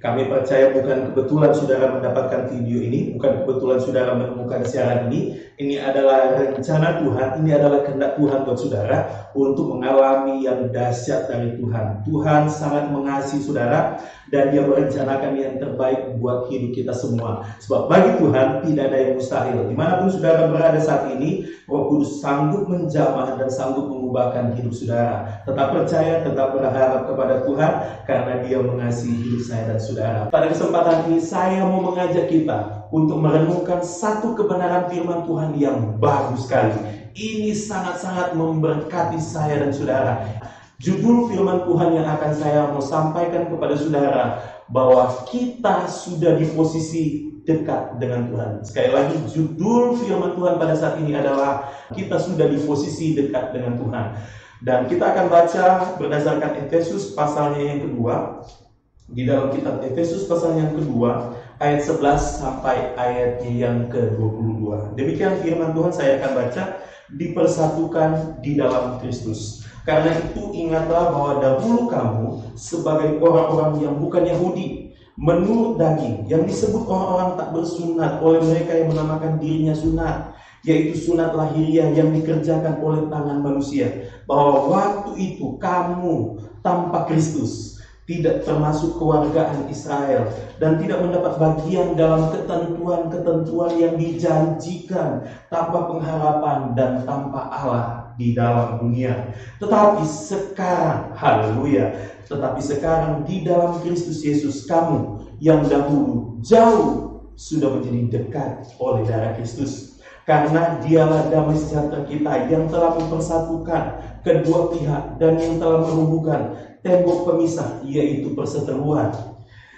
Kami percaya bukan kebetulan saudara mendapatkan video ini, bukan kebetulan saudara menemukan siaran ini. Ini adalah rencana Tuhan, ini adalah kehendak Tuhan buat saudara untuk mengalami yang dahsyat dari Tuhan. Tuhan sangat mengasihi saudara dan Dia merencanakan yang terbaik buat hidup kita semua. Sebab bagi Tuhan tidak ada yang mustahil. Dimanapun saudara berada saat ini, Roh Kudus sanggup menjamah dan sanggup mengubahkan hidup saudara. Tetap percaya, tetap berharap kepada Tuhan karena Dia mengasihi hidup saya dan saudara. Pada kesempatan ini saya mau mengajak kita untuk merenungkan satu kebenaran firman Tuhan yang bagus sekali. Ini sangat-sangat memberkati saya dan saudara. Judul firman Tuhan yang akan saya mau sampaikan kepada saudara, bahwa kita sudah di posisi dekat dengan Tuhan. Sekali lagi, judul firman Tuhan pada saat ini adalah kita sudah di posisi dekat dengan Tuhan. Dan kita akan baca berdasarkan Efesus pasalnya yang kedua. Di dalam kitab Efesus pasal yang kedua, ayat 11 sampai ayat yang ke-22. Demikian firman Tuhan, saya akan baca. Dipersatukan di dalam Kristus. Karena itu ingatlah bahwa dahulu kamu sebagai orang-orang yang bukan Yahudi, menurut daging, yang disebut orang-orang tak bersunat oleh mereka yang menamakan dirinya sunat, yaitu sunat lahiriah yang dikerjakan oleh tangan manusia. Bahwa waktu itu kamu tanpa Kristus, tidak termasuk kewargaan Israel, dan tidak mendapat bagian dalam ketentuan-ketentuan yang dijanjikan, tanpa pengharapan dan tanpa Allah di dalam dunia. Tetapi sekarang, haleluya, tetapi sekarang di dalam Kristus Yesus, kamu yang dahulu jauh sudah menjadi dekat oleh darah Kristus. Karena Dialah damai sejahtera kita yang telah mempersatukan kedua pihak dan yang telah merubuhkan tembok pemisah, yaitu perseteruan.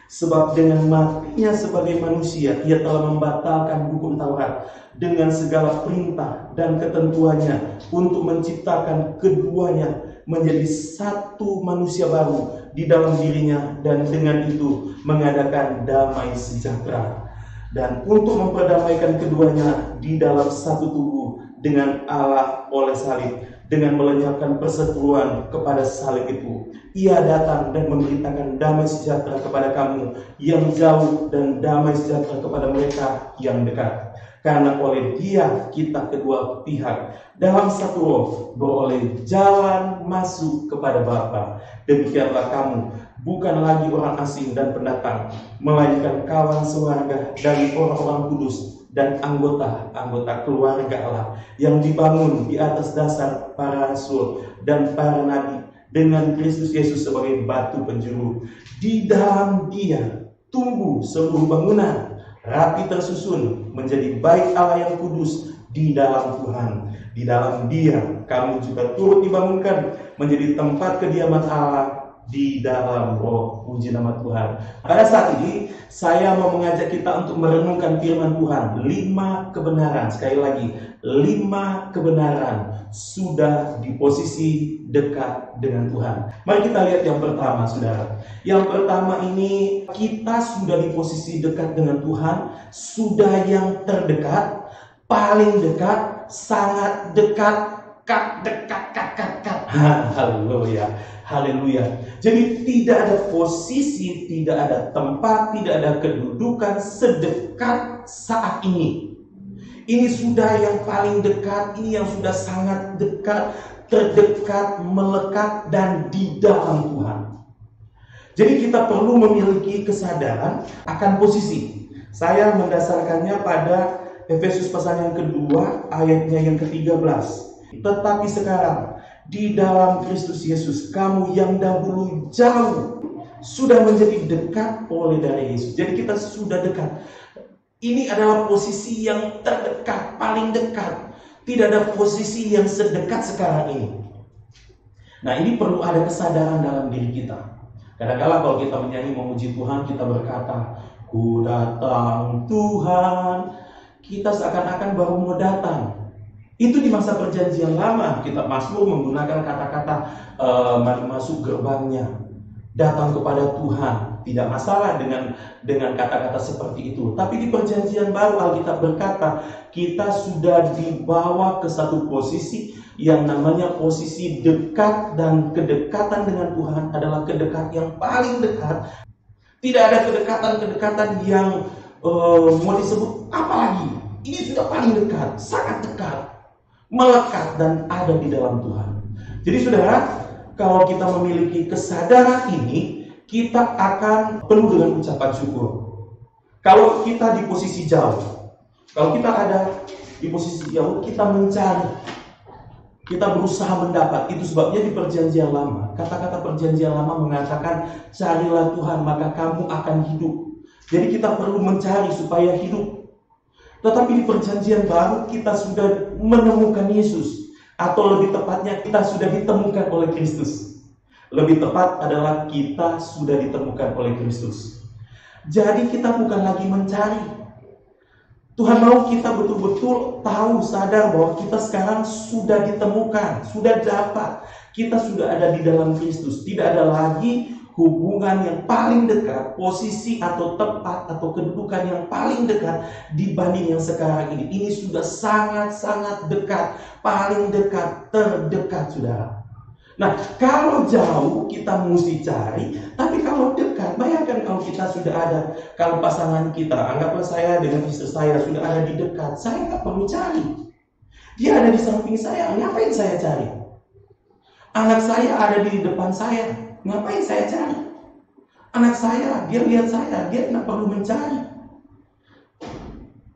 Sebab dengan matinya sebagai manusia, Ia telah membatalkan hukum Taurat dengan segala perintah dan ketentuannya untuk menciptakan keduanya menjadi satu manusia baru di dalam dirinya, dan dengan itu mengadakan damai sejahtera. Dan untuk memperdamaikan keduanya di dalam satu tubuh dengan Allah oleh salib, dengan melenyapkan perseteruan kepada salib itu. Ia datang dan memberitakan damai sejahtera kepada kamu yang jauh dan damai sejahtera kepada mereka yang dekat. Karena oleh Dia kita kedua pihak dalam satu roh beroleh jalan masuk kepada Bapa. Demikianlah kamu bukan lagi orang asing dan pendatang, melainkan kawan sewarga dari orang-orang kudus dan anggota-anggota keluarga Allah yang dibangun di atas dasar para rasul dan para nabi, dengan Kristus Yesus sebagai batu penjuru. Di dalam Dia tumbuh seluruh bangunan rapi tersusun menjadi bait Allah yang kudus di dalam Tuhan. Di dalam Dia kamu juga turut dibangunkan menjadi tempat kediaman Allah di dalam roh. Puji nama Tuhan. Pada saat ini saya mau mengajak kita untuk merenungkan firman Tuhan. 5 kebenaran, sekali lagi 5 kebenaran sudah di posisi dekat dengan Tuhan. Mari kita lihat yang pertama, saudara. Yang pertama ini, kita sudah di posisi dekat dengan Tuhan, sudah yang terdekat, paling dekat, sangat dekat, dekat. Haleluya. Haleluya. Jadi tidak ada posisi, tidak ada tempat, tidak ada kedudukan sedekat saat ini. Ini sudah yang paling dekat, ini yang sudah sangat dekat, terdekat, melekat, dan di dalam Tuhan. Jadi kita perlu memiliki kesadaran akan posisi. Saya mendasarkannya pada Efesus pasal yang kedua, ayatnya yang ke-13. Tetapi sekarang di dalam Kristus Yesus, kamu yang dahulu jauh sudah menjadi dekat oleh darah Yesus. Jadi kita sudah dekat. Ini adalah posisi yang terdekat, paling dekat. Tidak ada posisi yang sedekat sekarang ini. Nah, ini perlu ada kesadaran dalam diri kita. Kadang-kadang kalau kita menyanyi memuji Tuhan, kita berkata, "Ku datang Tuhan." Kita seakan-akan baru mau datang. Itu di masa perjanjian lama, kitab Mazmur menggunakan kata-kata mari masuk gerbangnya, datang kepada Tuhan. Tidak masalah dengan kata-kata seperti itu. Tapi di perjanjian baru Alkitab berkata, kita sudah dibawa ke satu posisi yang namanya posisi dekat, dan kedekatan dengan Tuhan adalah kedekatan yang paling dekat. Tidak ada kedekatan-kedekatan yang mau disebut apalagi. Ini sudah paling dekat, sangat dekat, melekat dan ada di dalam Tuhan. Jadi saudara, kalau kita memiliki kesadaran ini, kita akan penuh dengan ucapan syukur. Kalau kita di posisi jauh, kalau kita ada di posisi jauh, kita mencari, kita berusaha mendapat. Itu sebabnya di perjanjian lama, kata-kata perjanjian lama mengatakan, carilah Tuhan maka kamu akan hidup. Jadi kita perlu mencari supaya hidup. Tetapi di perjanjian baru kita sudah menemukan Yesus. Atau lebih tepatnya kita sudah ditemukan oleh Kristus. Lebih tepat adalah kita sudah ditemukan oleh Kristus. Jadi kita bukan lagi mencari. Tuhan mau kita betul-betul tahu, sadar bahwa kita sekarang sudah ditemukan, sudah dapat. Kita sudah ada di dalam Kristus. Tidak ada lagi hubungan yang paling dekat, posisi atau tempat atau kedudukan yang paling dekat dibanding yang sekarang ini. Ini sudah sangat-sangat dekat, paling dekat, terdekat, saudara. Nah, kalau jauh kita mesti cari, tapi kalau dekat, bayangkan kalau kita sudah ada, kalau pasangan kita, anggaplah saya dengan istri saya sudah ada di dekat, saya nggak perlu cari. Dia ada di samping saya, ngapain saya cari? Anak saya ada di depan saya, ngapain saya cari? Anak saya, dia lihat saya, dia nggak perlu mencari.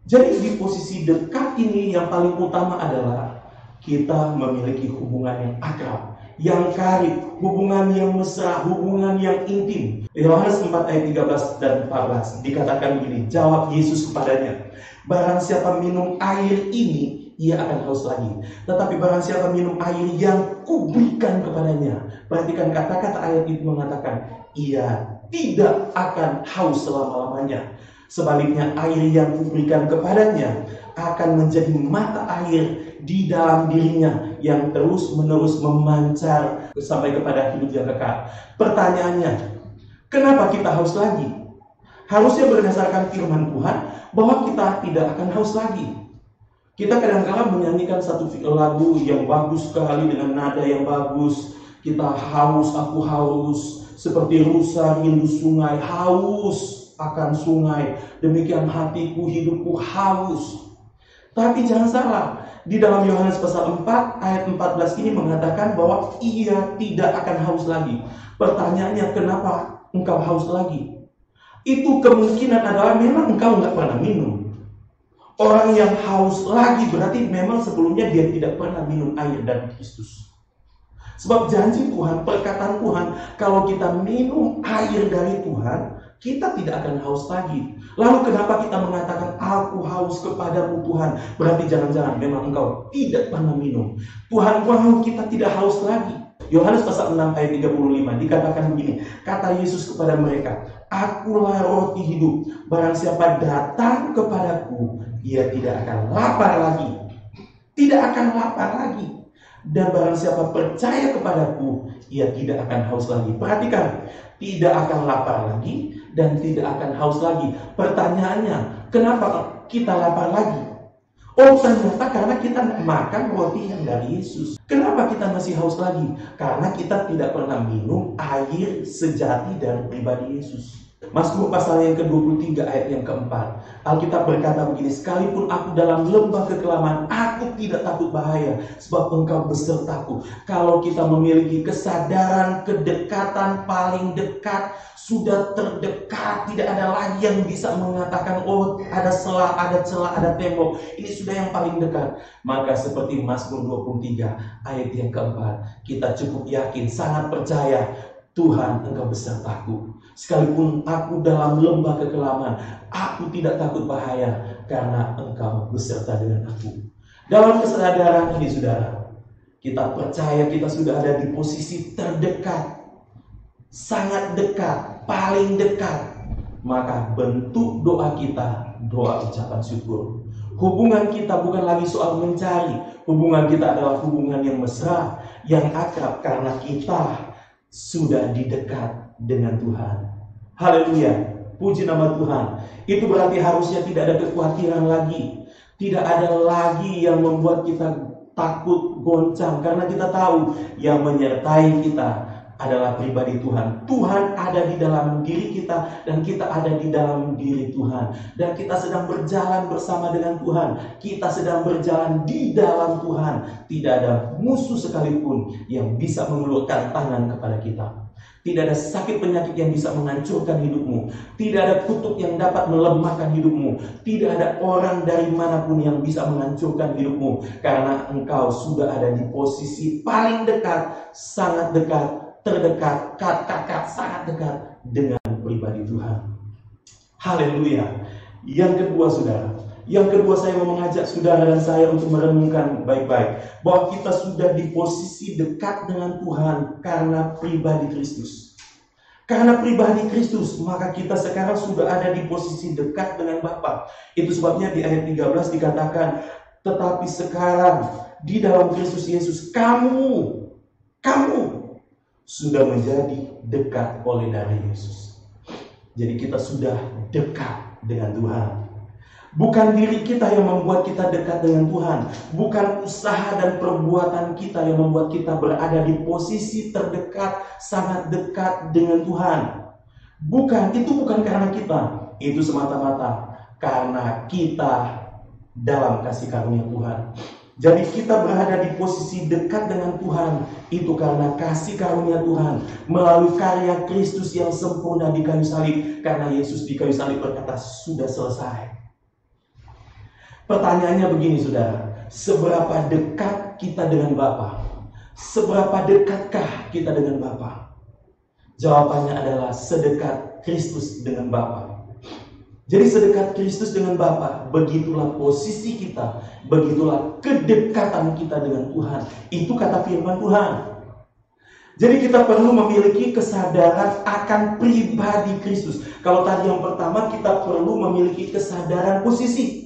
Jadi di posisi dekat ini yang paling utama adalah kita memiliki hubungan yang akrab, yang karib, hubungan yang mesra, hubungan yang intim. Yohanes 4 ayat 13 dan 14 dikatakan begini, jawab Yesus kepadanya, barang siapa minum air ini, ia akan haus lagi. Tetapi barang siapa minum air yang kuberikan kepadanya, perhatikan kata-kata ayat itu mengatakan, ia tidak akan haus selama-lamanya. Sebaliknya air yang kuberikan kepadanya akan menjadi mata air di dalam dirinya yang terus-menerus memancar sampai kepada hidup yang kekal. Pertanyaannya, kenapa kita haus lagi? Harusnya berdasarkan firman Tuhan bahwa kita tidak akan haus lagi. Kita kadang-kadang menyanyikan satu lagu yang bagus sekali dengan nada yang bagus. Kita haus, aku haus, seperti rusa rindu sungai, haus akan sungai. Demikian hatiku, hidupku haus. Tapi jangan salah, di dalam Yohanes pasal 4 ayat 14 ini mengatakan bahwa ia tidak akan haus lagi. Pertanyaannya, kenapa engkau haus lagi? Itu kemungkinan adalah memang engkau nggak pernah minum. Orang yang haus lagi berarti memang sebelumnya dia tidak pernah minum air dari Kristus. Sebab janji Tuhan, perkataan Tuhan, kalau kita minum air dari Tuhan, kita tidak akan haus lagi. Lalu kenapa kita mengatakan aku haus kepadamu Tuhan? Berarti jangan-jangan memang engkau tidak pernah minum. Tuhan mau kita tidak haus lagi. Yohanes pasal 6 ayat 35 dikatakan begini, kata Yesus kepada mereka, akulah roti hidup, barang siapa datang kepadaku, ia tidak akan lapar lagi. Tidak akan lapar lagi. Dan barang siapa percaya kepadaku, ia tidak akan haus lagi. Perhatikan, tidak akan lapar lagi dan tidak akan haus lagi. Pertanyaannya, kenapa kita lapar lagi? Oh, ternyata karena kita makan roti yang dari Yesus. Kenapa kita masih haus lagi? Karena kita tidak pernah minum air sejati dari pribadi Yesus. Mazmur pasal yang ke-23 ayat yang keempat, Alkitab berkata begini, sekalipun aku dalam lembah kekelaman, aku tidak takut bahaya, sebab engkau besertaku. Kalau kita memiliki kesadaran kedekatan paling dekat, sudah terdekat, tidak ada lagi yang bisa mengatakan, oh ada celah, ada tembok, ini sudah yang paling dekat. Maka seperti Mazmur 23 ayat yang keempat, kita cukup yakin, sangat percaya, Tuhan engkau besertaku. Sekalipun aku dalam lembah kekelaman, aku tidak takut bahaya, karena engkau beserta dengan aku. Dalam kesadaran ini saudara, kita percaya kita sudah ada di posisi terdekat, sangat dekat, paling dekat. Maka bentuk doa kita, doa ucapan syukur. Hubungan kita bukan lagi soal mencari. Hubungan kita adalah hubungan yang mesra, yang akrab, karena kita sudah didekat dengan Tuhan. Haleluya, puji nama Tuhan. Itu berarti harusnya tidak ada kekhawatiran lagi, tidak ada lagi yang membuat kita takut, goncang, karena kita tahu yang menyertai kita adalah pribadi Tuhan. Tuhan ada di dalam diri kita dan kita ada di dalam diri Tuhan. Dan kita sedang berjalan bersama dengan Tuhan. Kita sedang berjalan di dalam Tuhan. Tidak ada musuh sekalipun yang bisa mengulurkan tangan kepada kita. Tidak ada sakit penyakit yang bisa menghancurkan hidupmu. Tidak ada kutuk yang dapat melemahkan hidupmu. Tidak ada orang dari manapun yang bisa menghancurkan hidupmu. Karena engkau sudah ada di posisi paling dekat, sangat dekat, terdekat, kakak sangat dekat dengan pribadi Tuhan. Haleluya. Yang kedua saudara, saya mau mengajak saudara dan saya untuk merenungkan baik-baik bahwa kita sudah di posisi dekat dengan Tuhan karena pribadi Kristus. Karena pribadi Kristus, maka kita sekarang sudah ada di posisi dekat dengan Bapa. Itu sebabnya di ayat 13 dikatakan, tetapi sekarang di dalam Kristus Yesus kamu sudah menjadi dekat oleh darah Yesus. Jadi kita sudah dekat dengan Tuhan. Bukan diri kita yang membuat kita dekat dengan Tuhan. Bukan usaha dan perbuatan kita yang membuat kita berada di posisi terdekat, sangat dekat dengan Tuhan. Itu bukan karena kita. Itu semata-mata karena kita dalam kasih karunia Tuhan. Jadi kita berada di posisi dekat dengan Tuhan itu karena kasih karunia Tuhan melalui karya Kristus yang sempurna di kayu salib. Karena Yesus di kayu salib berkata sudah selesai. Pertanyaannya begini saudara, seberapa dekat kita dengan Bapa? Seberapa dekatkah kita dengan Bapa? Jawabannya adalah sedekat Kristus dengan Bapa. Jadi sedekat Kristus dengan Bapa, begitulah posisi kita, begitulah kedekatan kita dengan Tuhan. Itu kata firman Tuhan. Jadi kita perlu memiliki kesadaran akan pribadi Kristus. Kalau tadi yang pertama kita perlu memiliki kesadaran posisi.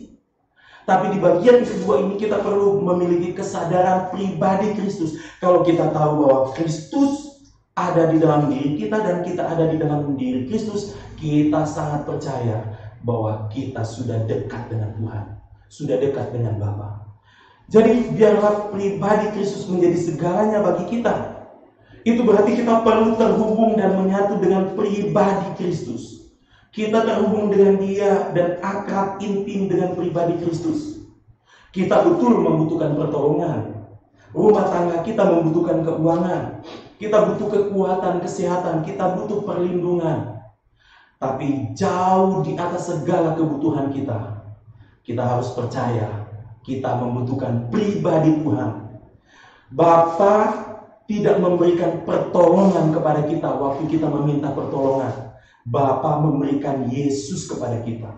Tapi di bagian kedua ini kita perlu memiliki kesadaran pribadi Kristus. Kalau kita tahu bahwa Kristus ada di dalam diri kita dan kita ada di dalam diri Kristus, kita sangat percaya bahwa kita sudah dekat dengan Tuhan, sudah dekat dengan Bapa. Jadi biarlah pribadi Kristus menjadi segalanya bagi kita. Itu berarti kita perlu terhubung dan menyatu dengan pribadi Kristus. Kita terhubung dengan Dia dan akrab intim dengan pribadi Kristus. Kita betul membutuhkan pertolongan. Rumah tangga kita membutuhkan keuangan. Kita butuh kekuatan, kesehatan. Kita butuh perlindungan. Tapi jauh di atas segala kebutuhan kita, kita harus percaya kita membutuhkan pribadi Tuhan. Bapa tidak memberikan pertolongan kepada kita waktu kita meminta pertolongan. Bapa memberikan Yesus kepada kita.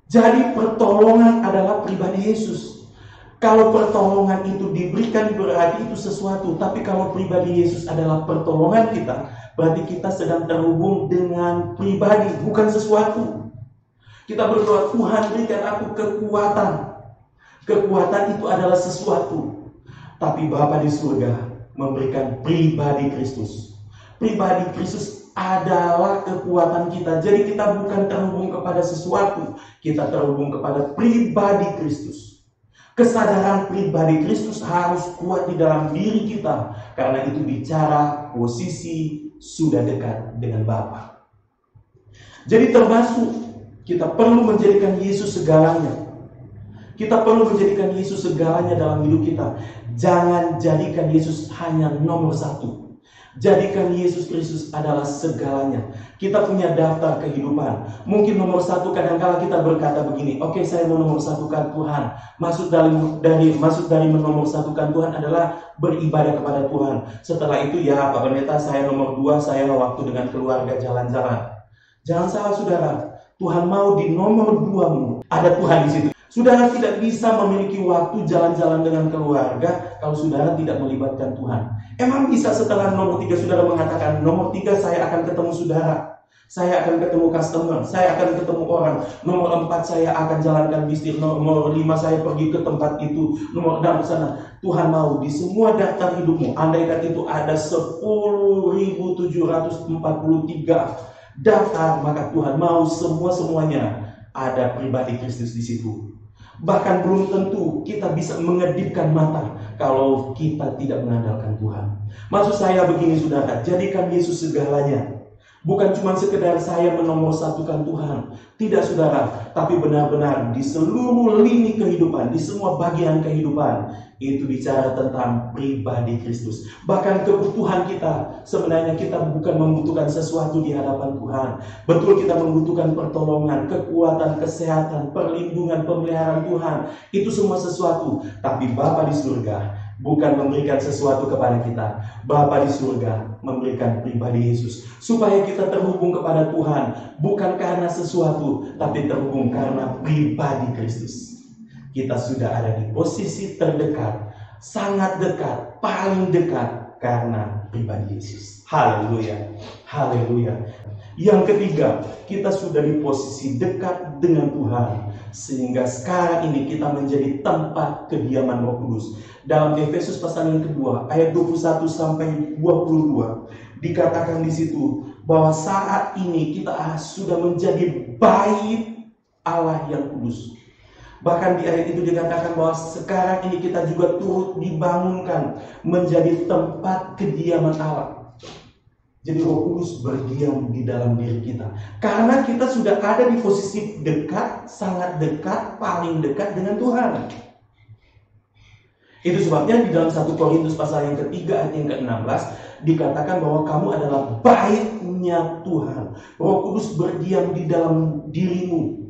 Jadi pertolongan adalah pribadi Yesus. Kalau pertolongan itu diberikan berarti itu sesuatu. Tapi kalau pribadi Yesus adalah pertolongan kita, berarti kita sedang terhubung dengan pribadi, bukan sesuatu. Kita berdoa, Tuhan berikan aku kekuatan. Kekuatan itu adalah sesuatu. Tapi Bapa di surga memberikan pribadi Kristus. Pribadi Kristus adalah kekuatan kita. Jadi kita bukan terhubung kepada sesuatu, kita terhubung kepada pribadi Kristus. Kesadaran pribadi Kristus harus kuat di dalam diri kita, karena itu bicara posisi sudah dekat dengan Bapa. Jadi termasuk kita perlu menjadikan Yesus segalanya. Kita perlu menjadikan Yesus segalanya dalam hidup kita. Jangan jadikan Yesus hanya nomor satu. Jadikan Yesus Kristus adalah segalanya. Kita punya daftar kehidupan. Mungkin nomor satu kadang-kala kita berkata begini, oke, saya mau nomor satukan Tuhan. Maksud dari menomor satukan Tuhan adalah beribadah kepada Tuhan. Setelah itu ya Pak Pendeta, saya nomor 2, saya waktu dengan keluarga jalan-jalan. Jangan salah saudara, Tuhan mau di nomor 2 ada Tuhan di situ. Saudara tidak bisa memiliki waktu jalan-jalan dengan keluarga kalau saudara tidak melibatkan Tuhan. Emang bisa setelah nomor 3 saudara mengatakan, nomor 3 saya akan ketemu saudara, saya akan ketemu customer, saya akan ketemu orang, nomor 4 saya akan jalankan bisnis, nomor 5 saya pergi ke tempat itu, nomor 6 sana. Tuhan mau di semua daftar hidupmu, andaikan itu ada 10.743 daftar, maka Tuhan mau semuanya ada pribadi Kristus di situ. Bahkan belum tentu kita bisa mengedipkan mata kalau kita tidak mengandalkan Tuhan. Maksud saya begini saudara, jadikan Yesus segalanya. Bukan cuma sekedar saya menomorsatukan Tuhan. Tidak saudara, tapi benar-benar di seluruh lini kehidupan, di semua bagian kehidupan, itu bicara tentang pribadi Kristus. Bahkan kebutuhan kita, sebenarnya kita bukan membutuhkan sesuatu di hadapan Tuhan. Betul kita membutuhkan pertolongan, kekuatan, kesehatan, perlindungan, pemeliharaan Tuhan. Itu semua sesuatu. Tapi Bapa di surga bukan memberikan sesuatu kepada kita. Bapa di surga memberikan pribadi Yesus, supaya kita terhubung kepada Tuhan, bukan karena sesuatu, tapi terhubung karena pribadi Kristus. Kita sudah ada di posisi terdekat, sangat dekat, paling dekat karena pribadi Yesus. Haleluya, haleluya. Yang ketiga, kita sudah di posisi dekat dengan Tuhan, sehingga sekarang ini kita menjadi tempat kediaman Roh Kudus. Dalam Efesus pasal yang kedua, ayat 21 sampai 22, dikatakan di situ bahwa saat ini kita sudah menjadi bait Allah yang kudus. Bahkan di ayat itu dikatakan bahwa sekarang ini kita juga turut dibangunkan menjadi tempat kediaman Allah. Jadi Roh Kudus berdiam di dalam diri kita. Karena kita sudah ada di posisi dekat, sangat dekat, paling dekat dengan Tuhan. Itu sebabnya di dalam 1 Korintus pasal yang ketiga ayat yang ke-16 dikatakan bahwa kamu adalah baitnya Tuhan. Roh Kudus berdiam di dalam dirimu.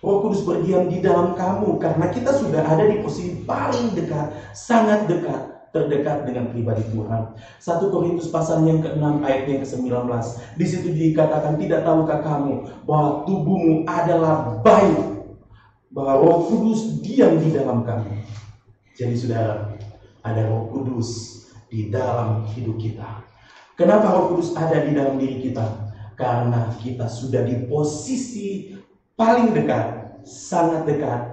Roh Kudus berdiam di dalam kamu. Karena kita sudah ada di posisi paling dekat, sangat dekat, terdekat dengan pribadi Tuhan. 1 Korintus pasal yang ke-6 ayat yang ke-19. Di situ dikatakan, tidak tahukah kamu bahwa tubuhmu adalah bait, bahwa Roh Kudus diam di dalam kamu. Jadi saudara, ada Roh Kudus di dalam hidup kita. Kenapa Roh Kudus ada di dalam diri kita? Karena kita sudah di posisi paling dekat, sangat dekat,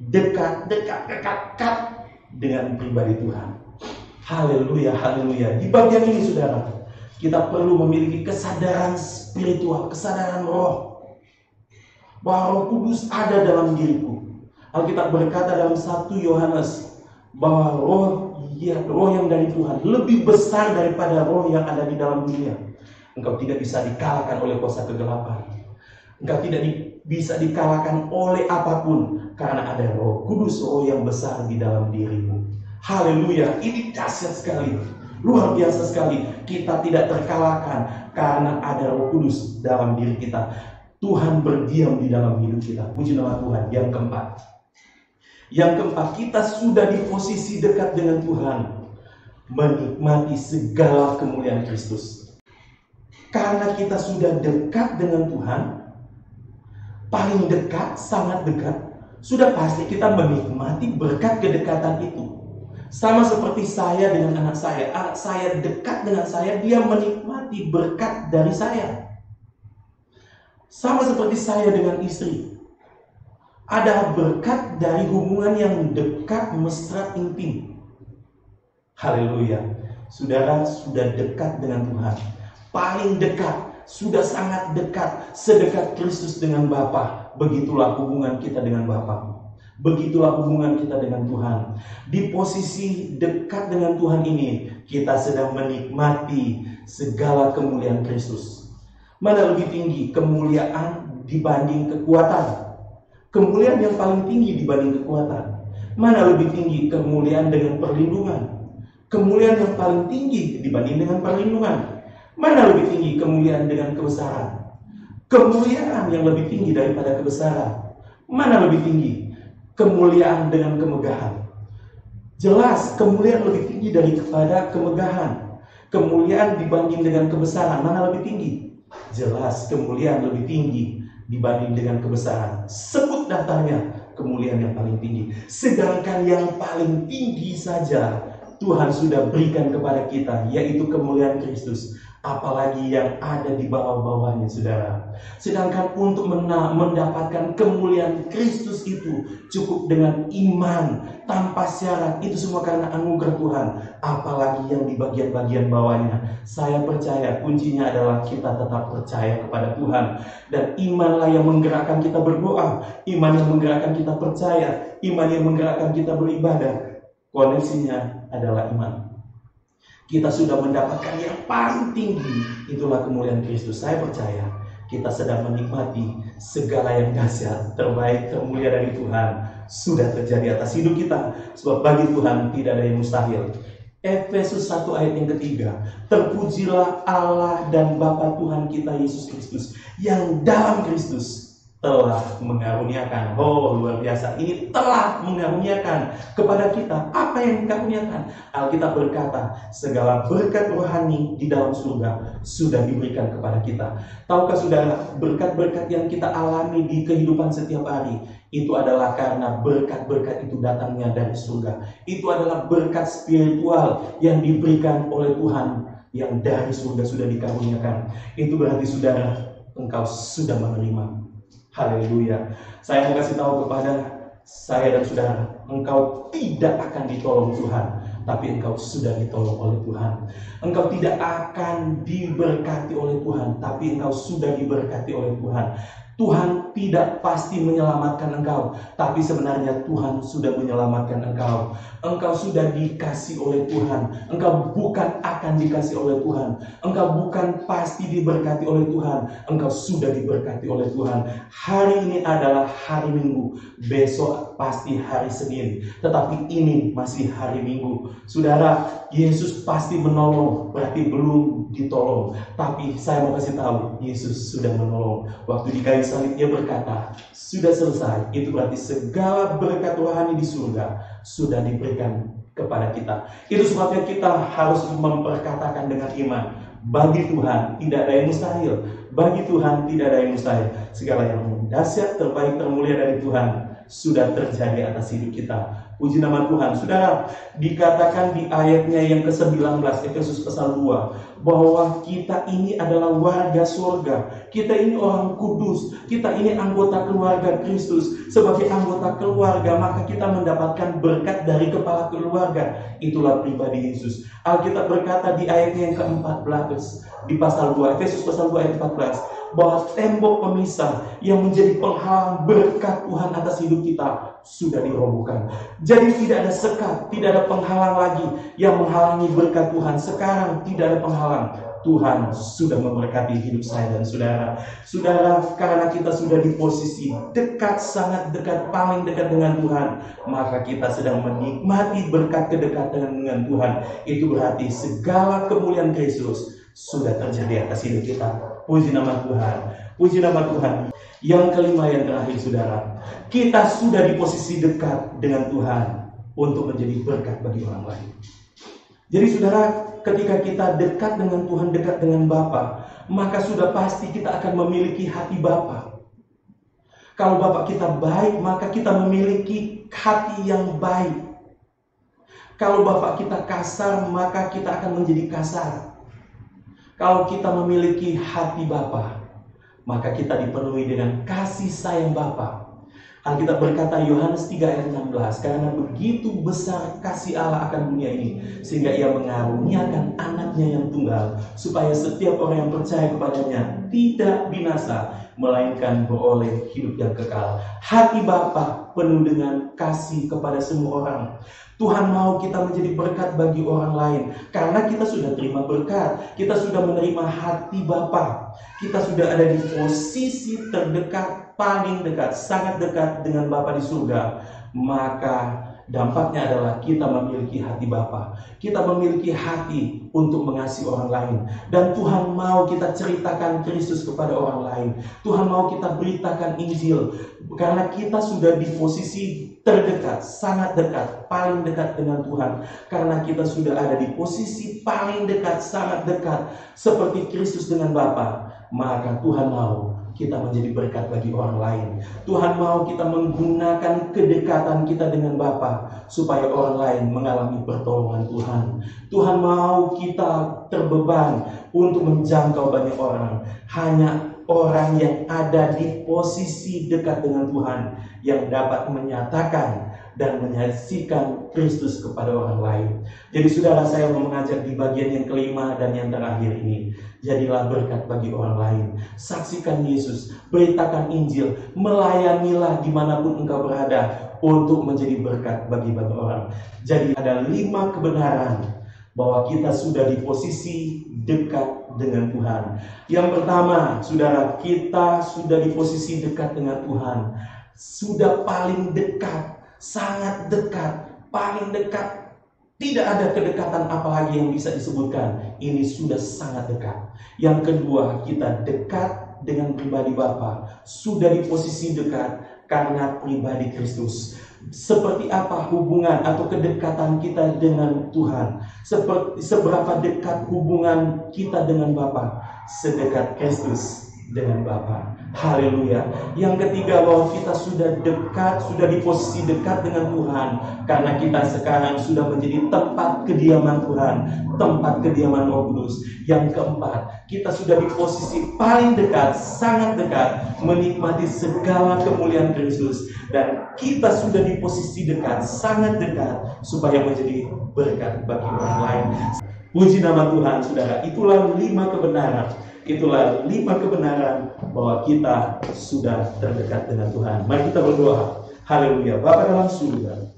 dekat dengan pribadi Tuhan. Haleluya, haleluya. Di bagian ini saudara, kita perlu memiliki kesadaran spiritual, kesadaran roh, bahwa Roh Kudus ada dalam diriku. Alkitab berkata dalam 1 Yohanes bahwa roh yang dari Tuhan lebih besar daripada roh yang ada di dalam dunia. Engkau tidak bisa dikalahkan oleh kuasa kegelapan. Engkau tidak bisa dikalahkan oleh apapun, karena ada Roh Kudus, roh yang besar di dalam dirimu. Haleluya, ini dahsyat sekali, luar biasa sekali. Kita tidak terkalahkan karena ada Roh Kudus dalam diri kita. Tuhan berdiam di dalam hidup kita. Puji nama Tuhan. Yang keempat, kita sudah di posisi dekat dengan Tuhan, menikmati segala kemuliaan Kristus. Karena kita sudah dekat dengan Tuhan, paling dekat, sangat dekat, sudah pasti kita menikmati berkat kedekatan itu. Sama seperti saya dengan anak saya dekat dengan saya, dia menikmati berkat dari saya. Sama seperti saya dengan istri, ada berkat dari hubungan yang dekat, mesra, intim. Haleluya. Saudara sudah dekat dengan Tuhan, paling dekat, sudah sangat dekat, sedekat Kristus dengan Bapa. Begitulah hubungan kita dengan Bapa. Begitulah hubungan kita dengan Tuhan. Di posisi dekat dengan Tuhan ini, kita sedang menikmati segala kemuliaan Kristus. Mana lebih tinggi kemuliaan dibanding kekuatan? Kemuliaan yang paling tinggi dibanding kekuatan. Mana lebih tinggi kemuliaan dengan perlindungan? Kemuliaan yang paling tinggi dibanding dengan perlindungan. Mana lebih tinggi kemuliaan dengan kebesaran? Kemuliaan yang lebih tinggi daripada kebesaran. Mana lebih tinggi? Kemuliaan dengan kemegahan. Jelas kemuliaan lebih tinggi daripada kemegahan. Kemuliaan dibanding dengan kebesaran, mana lebih tinggi? Jelas kemuliaan lebih tinggi dibanding dengan kebesaran. Sebut daftarnya kemuliaan yang paling tinggi. Sedangkan yang paling tinggi saja Tuhan sudah berikan kepada kita, yaitu kemuliaan Kristus. apalagi yang ada di bawah-bawahnya, saudara. Sedangkan untuk mendapatkan kemuliaan Kristus itu cukup dengan iman tanpa syarat. Itu semua karena anugerah Tuhan, apalagi yang di bagian-bagian bawahnya. Saya percaya kuncinya adalah kita tetap percaya kepada Tuhan, dan imanlah yang menggerakkan kita berdoa, iman yang menggerakkan kita percaya, iman yang menggerakkan kita beribadah. Koneksinya adalah iman. Kita sudah mendapatkan yang paling tinggi, itulah kemuliaan Kristus. Saya percaya kita sedang menikmati segala yang dahsyat, terbaik, termulia dari Tuhan sudah terjadi atas hidup kita. Sebab bagi Tuhan tidak ada yang mustahil. Efesus 1 ayat yang ketiga, terpujilah Allah dan Bapa Tuhan kita Yesus Kristus, yang dalam Kristus telah mengaruniakan. Oh, luar biasa. Ini telah mengaruniakan kepada kita. Apa yang dikaruniakan? Alkitab berkata, segala berkat rohani di dalam surga sudah diberikan kepada kita. Tahukah saudara, berkat-berkat yang kita alami di kehidupan setiap hari, itu adalah karena berkat-berkat itu datangnya dari surga. Itu adalah berkat spiritual yang diberikan oleh Tuhan, yang dari surga sudah dikaruniakan. Itu berarti saudara, engkau sudah menerima. Haleluya. Saya mau kasih tahu kepada saya dan saudara, engkau tidak akan ditolong Tuhan, tapi engkau sudah ditolong oleh Tuhan. Engkau tidak akan diberkati oleh Tuhan, tapi engkau sudah diberkati oleh Tuhan. Tuhan tidak pasti menyelamatkan engkau, tapi sebenarnya Tuhan sudah menyelamatkan engkau. Engkau sudah dikasih oleh Tuhan. Engkau bukan akan dikasih oleh Tuhan. Engkau bukan pasti diberkati oleh Tuhan. Engkau sudah diberkati oleh Tuhan. Hari ini adalah hari Minggu, besok pasti hari Senin, tetapi ini masih hari Minggu. Saudara, Yesus pasti menolong, berarti belum ditolong. Tapi saya mau kasih tahu, Yesus sudah menolong. Waktu di kayu salib Dia berkata, sudah selesai. Itu berarti segala berkat rohani di surga sudah diberikan kepada kita. Itu sebabnya kita harus memperkatakan dengan iman, bagi Tuhan tidak ada yang mustahil. Bagi Tuhan tidak ada yang mustahil. Segala yang dahsyat, terbaik, termulia dari Tuhan sudah terjadi atas hidup kita. Puji nama Tuhan. Saudara, dikatakan di ayatnya yang ke-19 Efesus pasal 2, bahwa kita ini adalah warga surga. Kita ini orang kudus. Kita ini anggota keluarga Kristus. Sebagai anggota keluarga, maka kita mendapatkan berkat dari kepala keluarga. Itulah pribadi Yesus. Alkitab berkata di ayatnya yang ke-14 di pasal 2, Efesus pasal 2 ayat 14, bahwa tembok pemisah yang menjadi penghalang berkat Tuhan atas hidup kita sudah dirobohkan. Jadi tidak ada sekat, tidak ada penghalang lagi yang menghalangi berkat Tuhan. Sekarang tidak ada penghalang. Tuhan sudah memberkati hidup saya dan saudara. Saudara, karena kita sudah di posisi dekat, sangat dekat, paling dekat dengan Tuhan, maka kita sedang menikmati berkat kedekatan dengan Tuhan. Itu berarti segala kemuliaan Kristus sudah terjadi atas hidup kita. Puji nama Tuhan. Puji nama Tuhan. Yang kelima, yang terakhir saudara, kita sudah di posisi dekat dengan Tuhan untuk menjadi berkat bagi orang lain. Jadi saudara, ketika kita dekat dengan Tuhan, dekat dengan Bapa, maka sudah pasti kita akan memiliki hati Bapa. Kalau Bapa kita baik, maka kita memiliki hati yang baik. Kalau Bapa kita kasar, maka kita akan menjadi kasar. Kalau kita memiliki hati Bapa, maka kita dipenuhi dengan kasih sayang Bapa. Alkitab berkata Yohanes 3 ayat 16, karena begitu besar kasih Allah akan dunia ini, sehingga Ia mengaruniakan anaknya yang tunggal, supaya setiap orang yang percaya kepadanya tidak binasa, melainkan beroleh hidup yang kekal. Hati Bapa penuh dengan kasih kepada semua orang. Tuhan mau kita menjadi berkat bagi orang lain, karena kita sudah terima berkat, kita sudah menerima hati Bapa, kita sudah ada di posisi terdekat, paling dekat, sangat dekat dengan Bapa di surga. Maka dampaknya adalah kita memiliki hati Bapa, kita memiliki hati untuk mengasihi orang lain, dan Tuhan mau kita ceritakan Kristus kepada orang lain. Tuhan mau kita beritakan Injil, karena kita sudah di posisi terdekat, sangat dekat, paling dekat dengan Tuhan. Karena kita sudah ada di posisi paling dekat, sangat dekat, seperti Kristus dengan Bapa, maka Tuhan mau kita menjadi berkat bagi orang lain. Tuhan mau kita menggunakan kedekatan kita dengan Bapa supaya orang lain mengalami pertolongan Tuhan. Tuhan mau kita terbeban untuk menjangkau banyak orang. Hanya orang yang ada di posisi dekat dengan Tuhan yang dapat menyatakan dan menyaksikan Kristus kepada orang lain. Jadi saudara, saya mau mengajak di bagian yang kelima dan yang terakhir ini. Jadilah berkat bagi orang lain. Saksikan Yesus, beritakan Injil, melayanilah dimanapun engkau berada untuk menjadi berkat bagi banyak orang. Jadi ada 5 kebenaran bahwa kita sudah di posisi dekat dengan Tuhan. Yang pertama, saudara, kita sudah di posisi dekat dengan Tuhan. Sudah paling dekat, sangat dekat, paling dekat. Tidak ada kedekatan apalagi yang bisa disebutkan. Ini sudah sangat dekat. Yang kedua, kita dekat dengan pribadi Bapa. Sudah di posisi dekat karena pribadi Kristus. Seperti apa hubungan atau kedekatan kita dengan Tuhan? Seberapa dekat hubungan kita dengan Bapa? Sedekat Kristus dengan Bapa. Haleluya. Yang ketiga, bahwa kita sudah dekat, sudah di posisi dekat dengan Tuhan karena kita sekarang sudah menjadi tempat kediaman Tuhan, tempat kediaman Roh Kudus. Yang keempat, kita sudah di posisi paling dekat, sangat dekat, menikmati segala kemuliaan Kristus, dan kita sudah di posisi dekat, sangat dekat, supaya menjadi berkat bagi orang lain. Puji nama Tuhan, saudara. Itulah 5 kebenaran. Itulah 5 kebenaran bahwa kita sudah terdekat dengan Tuhan. Mari kita berdoa. Haleluya. Bapa dalam surga,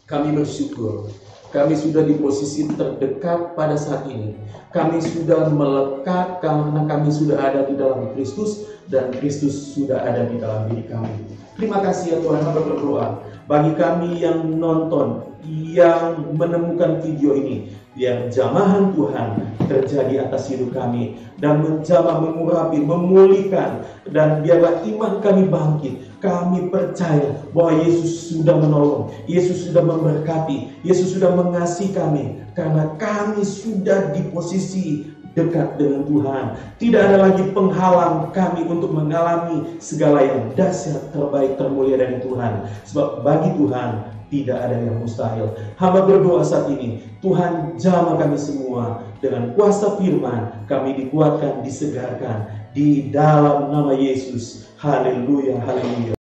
kami bersyukur kami sudah di posisi terdekat pada saat ini. Kami sudah melekat karena kami sudah ada di dalam Kristus dan Kristus sudah ada di dalam diri kami. Terima kasih ya Tuhan. Kami berdoa bagi kami yang nonton, yang menemukan video ini, biar jamahan Tuhan terjadi atas hidup kami dan menjamah, mengurapi, memulihkan, dan biarlah iman kami bangkit. Kami percaya bahwa Yesus sudah menolong, Yesus sudah memberkati, Yesus sudah mengasihi kami karena kami sudah di posisi dekat dengan Tuhan. Tidak ada lagi penghalang kami untuk mengalami segala yang dahsyat, terbaik, termulia dari Tuhan. Sebab bagi Tuhan tidak ada yang mustahil. Hamba berdoa saat ini, Tuhan jamah kami semua dengan kuasa firman. Kami dikuatkan, disegarkan di dalam nama Yesus. Haleluya, haleluya.